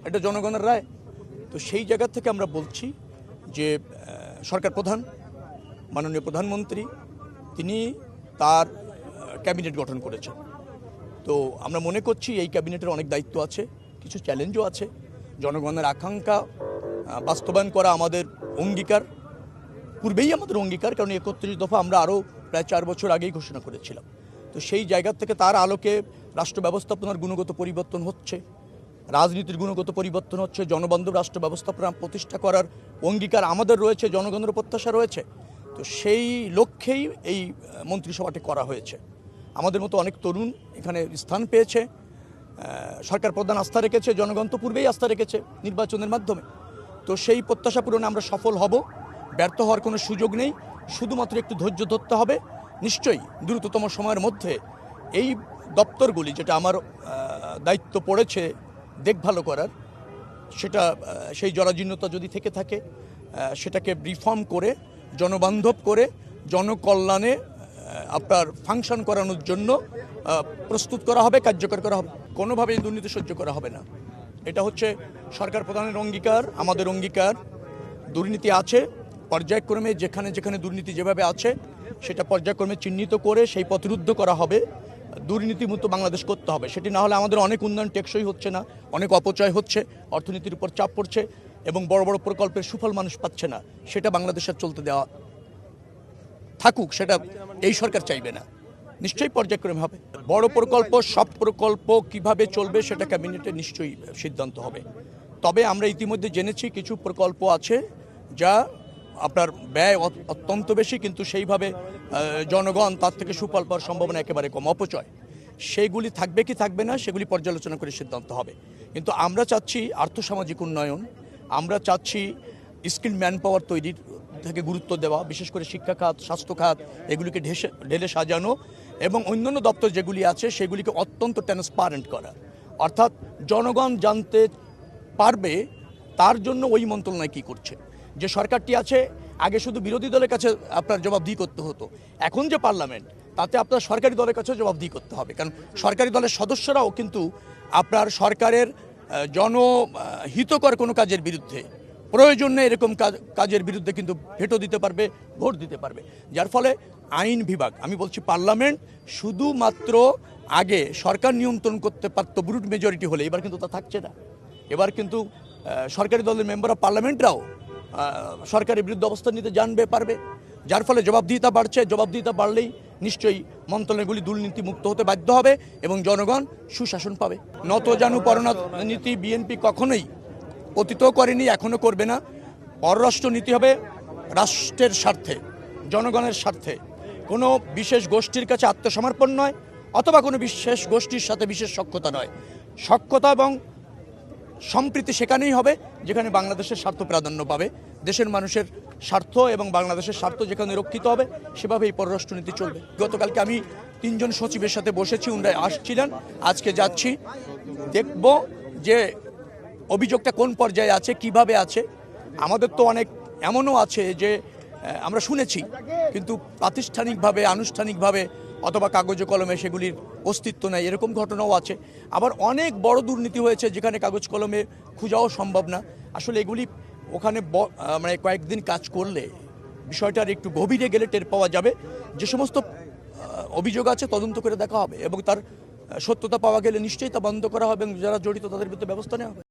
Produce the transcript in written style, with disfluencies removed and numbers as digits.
এটা জনগণের রায়। তো সেই জায়গা থেকে আমরা বলছি যে সরকার প্রধান মাননীয় প্রধানমন্ত্রী তিনি তার ক্যাবিনেট গঠন করেছেন। তো আমরা মনে করছি এই ক্যাবিনেটের অনেক দায়িত্ব আছে, কিছু চ্যালেঞ্জও আছে। জনগণের আকাঙ্ক্ষা বাস্তবায়ন করা আমাদের অঙ্গীকার, পূর্বেই আমাদের অঙ্গীকার, কারণ ৩১ দফা আমরা আরও প্রায় ৪ বছর আগেই ঘোষণা করেছিলাম। তো সেই জায়গা থেকে তার আলোকে রাষ্ট্র ব্যবস্থাপনার গুণগত পরিবর্তন হচ্ছে, রাজনীতির গুণগত পরিবর্তন হচ্ছে, জনবান্ধব রাষ্ট্র ব্যবস্থাপনা প্রতিষ্ঠা করার অঙ্গীকার আমাদের রয়েছে, জনগণের প্রত্যাশা রয়েছে। তো সেই লক্ষ্যেই এই মন্ত্রিসভাটি করা হয়েছে। আমাদের মতো অনেক তরুণ এখানে স্থান পেয়েছে, সরকার প্রধান আস্থা রেখেছে, জনগণ তো পূর্বেই আস্থা রেখেছে নির্বাচনের মাধ্যমে। তো সেই প্রত্যাশা পূরণে আমরা সফল হব, ব্যর্থ হওয়ার কোনো সুযোগ নেই। শুধুমাত্র একটু ধৈর্য ধরতে হবে। নিশ্চয়ই দ্রুততম সময়ের মধ্যে এই দপ্তরগুলি, যেটা আমার দায়িত্ব পড়েছে দেখভাল করার, সেটা সেই জরাজীর্ণতা যদি থেকে থাকে সেটাকে রিফর্ম করে, জনবান্ধব করে, জনকল্যাণে আপনার ফাংশন করানোর জন্য প্রস্তুত করা হবে, কার্যকর করা হবে। কোনোভাবেই দুর্নীতি সহ্য করা হবে না। এটা হচ্ছে সরকার প্রধানের অঙ্গীকার, আমাদের অঙ্গীকার। দুর্নীতি আছে পর্যায়ক্রমে, যেখানে যেখানে দুর্নীতি যেভাবে আছে সেটা পর্যায়ক্রমে চিহ্নিত করে সেই পথরুদ্ধ করা হবে। দুর্নীতিমুক্ত বাংলাদেশ করতে হবে। সেটি না হলে আমাদের অনেক উন্নয়ন টেকসই হচ্ছে না, অনেক অপচয় হচ্ছে, অর্থনীতির উপর চাপ পড়ছে এবং বড় বড় প্রকল্পের সুফল মানুষ পাচ্ছে না। সেটা বাংলাদেশের চলতে দেওয়া থাকুক, সেটা এই সরকার চাইবে না। নিশ্চয়ই পর্যায়ক্রমে হবে। বড় প্রকল্প, সব প্রকল্প কিভাবে চলবে সেটা ক্যাবিনেটে নিশ্চয়ই সিদ্ধান্ত হবে। তবে আমরা ইতিমধ্যে জেনেছি কিছু প্রকল্প আছে যা আপনার ব্যয় অত্যন্ত বেশি, কিন্তু সেইভাবে জনগণ তার থেকে সুফল পাওয়ার সম্ভাবনা একেবারে কম, অপচয়। সেইগুলি থাকবে কি থাকবে না সেগুলি পর্যালোচনা করে সিদ্ধান্ত হবে। কিন্তু আমরা চাচ্ছি আর্থসামাজিক উন্নয়ন, আমরা চাচ্ছি স্কিল ম্যান পাওয়ার তৈরির থেকে গুরুত্ব দেওয়া, বিশেষ করে শিক্ষা খাত, স্বাস্থ্য খাত, এগুলিকে ঢেলে সাজানো এবং অন্যান্য দপ্তর যেগুলি আছে সেগুলিকে অত্যন্ত ট্রান্সপারেন্ট করা। অর্থাৎ জনগণ জানতে পারবে তার জন্য ওই মন্ত্রণালয় কী করছে। যে সরকারটি আছে আগে শুধু বিরোধী দলের কাছে আপনার জবাবদিহি করতে হতো, এখন যে পার্লামেন্ট তাতে আপনার সরকারি দলের কাছেও জবাবদিহি করতে হবে। কারণ সরকারি দলের সদস্যরাও কিন্তু আপনার সরকারের জনহিতকর কোনো কাজের বিরুদ্ধে, প্রয়োজন নেই এরকম কাজের বিরুদ্ধে কিন্তু ভেটো দিতে পারবে, ভোট দিতে পারবে। যার ফলে আইন বিভাগ, আমি বলছি পার্লামেন্ট, শুধুমাত্র আগে সরকার নিয়ন্ত্রণ করতে পারত ব্রুট মেজরিটি হলে, এবার কিন্তু তা থাকছে না। এবার কিন্তু সরকারি দলের মেম্বার অফ পার্লামেন্টরাও সরকারের বিরুদ্ধে অবস্থান নিতে জানবে, পারবে। যার ফলে জবাবদিহিতা বাড়ছে। জবাবদিহিতা বাড়লেই নিশ্চয়ই মন্ত্রণালয়গুলি দুর্নীতি মুক্ত হতে বাধ্য হবে এবং জনগণ সুশাসন পাবে। নতজানু পরনীতি বিএনপি কখনোই অতীত করেনি, এখনও করবে না। পররাষ্ট্র নীতি হবে রাষ্ট্রের স্বার্থে, জনগণের স্বার্থে। কোনো বিশেষ গোষ্ঠীর কাছে আত্মসমর্পণ নয়, অথবা কোনো বিশেষ গোষ্ঠীর সাথে বিশেষ সখ্যতা নয়। সখ্যতা এবং সম্প্রীতি সেখানেই হবে যেখানে বাংলাদেশের স্বার্থ প্রাধান্য পাবে, দেশের মানুষের স্বার্থ এবং বাংলাদেশের স্বার্থ যেখানে রক্ষিত হবে সেভাবেই পররাষ্ট্রনীতি চলবে। গতকালকে আমি 3 জন সচিবের সাথে বসেছি, উনারা আসছিলেন, আজকে যাচ্ছি, দেখব যে অভিযোগটা কোন পর্যায়ে আছে, কিভাবে আছে। আমাদের তো অনেক এমনও আছে যে আমরা শুনেছি কিন্তু প্রাতিষ্ঠানিকভাবে, আনুষ্ঠানিকভাবে অথবা কাগজে কলমে সেগুলির অস্তিত্ব নেই, এরকম ঘটনাও আছে। আবার অনেক বড় দুর্নীতি হয়েছে যেখানে কাগজ কলমে খোঁজাও সম্ভব না। আসলে এগুলি ওখানে মানে কয়েকদিন কাজ করলে বিষয়টার একটু গভীরে গেলে টের পাওয়া যাবে। যে সমস্ত অভিযোগ আছে তদন্ত করে দেখা হবে এবং তার সত্যতা পাওয়া গেলে নিশ্চয়ই তা বন্ধ করা হবে এবং যারা জড়িত তাদের বিরুদ্ধে ব্যবস্থা নেওয়া হবে।